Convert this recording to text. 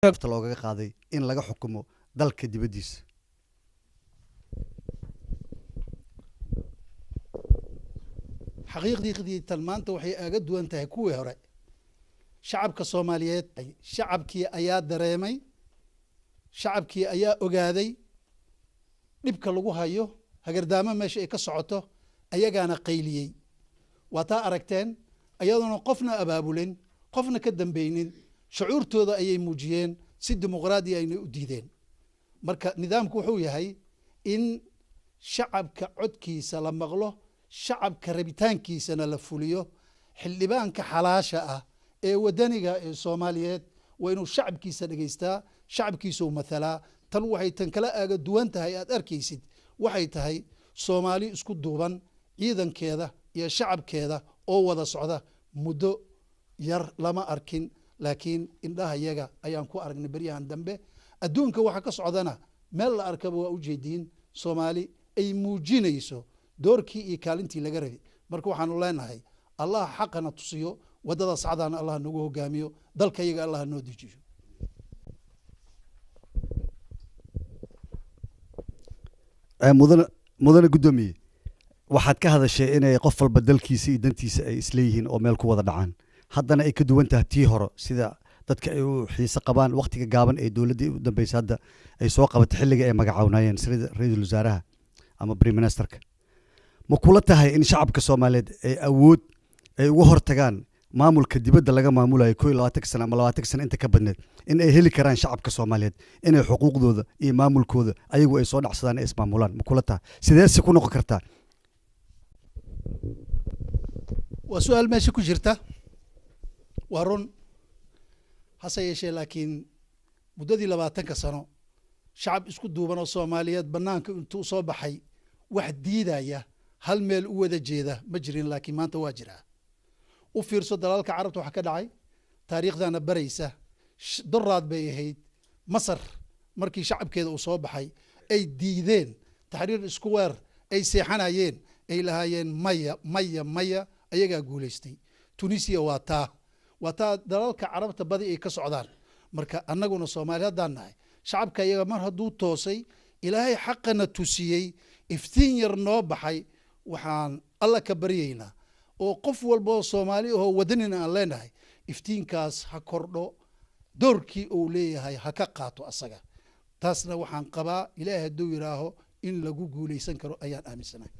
looga qaaday in laga xukumo dalka dibadiisa. xaqiiqdii tan maanta waxay aaga duwan tahay kuwii hore. shacabka Soomaaliyeed shacabkii ayaa dareemay, shacabkii ayaa ogaaday dhibka lagu hayo, hagardaamo meesha ay ka socoto ayagaana qayliyey. waa taa aragteen ayadoona qofna abaabulin, qofna ka dambaynin, shucuurtooda ayay muujiyeen, si dimuqraadi ayna u diideen. marka nidaamku wuxuu yahay in shacabka codkiisa la maqlo, shacabka rabitaankiisana la fuliyo. xildhibaanka xalaasha ah ee wadaniga ee Soomaaliyeed waa inuu shacabkiisa dhageystaa, shacabkiisa u mathalaa. tan waxay tan kala aaga duwan tahay, aad arkaysid waxay tahay Soomaali isku duuban, ciidankeeda iyo shacabkeeda oo wada socda. muddo yar lama arkin, laakiin indhaha yaga ayaan ku aragnay baryahan dambe. adduunka waxa ka socdana meel la arkaba waa u jeediin. Soomaali ay muujinayso doorkii iyo kaalintii laga rabay. marka waxaanu leenahay allah xaqana tusiyo, wadada sacdaana allah nagu hogaamiyo, dalka yaga allah noo dejiyo. mudane gudoomiye, waxaad ka hadashay inay qof walba dalkiisa iyo dantiisa ay isleeyihiin oo meel ku wada dhacaan, haddana ay ka duwan tahay tii hore, sida dadka ay u xiise qabaan waqtiga gaaban ee dowladda u dambaysa hadda ay soo qabatay xilliga ay magacawnayeen sida ra-iisul wasaaraha ama prime ministerka. ma kula tahay in shacabka Soomaaliyeed ay awood ay uga hortagaan maamulka dibadda laga maamulayo 21 sano ama 20 sano inta ka badneed, in ay heli karaan shacabka Soomaaliyeed inay xuquuqdooda iyo maamulkooda ayagu ay soo dhacsadaan ay ismaamulaan? ma kula tahay sideese ku noqon kartaa? waa su'aal meesha ku jirta, waa run. hase yeeshee laakiin muddadii 20 sano shacab isku duuban oo Soomaaliyeed bannaanka intuu soo baxay wax diidaya, hal meel u wada jeeda ma jirin. laakiin maanta waa jiraa. u fiirso dalalka carabta waxa ka dhacay, taariikhdana baraysa. daraad bay ahayd Masar markii shacabkeeda uu soo baxay ay diideen taxriir isku weer, ay seexanayeen, ay lahaayeen maya maya maya, ayagaa guulaystay. Tunisia waa taa dalalka carabta badi ay ka socdaan. marka annaguna Soomaali haddaan nahay, shacabka iyaga mar hadduu toosay, ilaahay xaqana tusiyey, iftiin yar noo baxay, waxaan alla ka baryaynaa oo qof walba oo Soomaali oo wadanina aan leenahay, iftiinkaas ha kordho, doorkii uu leeyahay ha ka qaato asaga. taasna waxaan qabaa ilaahay hadduu yiraaho in lagu guulaysan karo ayaan aaminsanahay.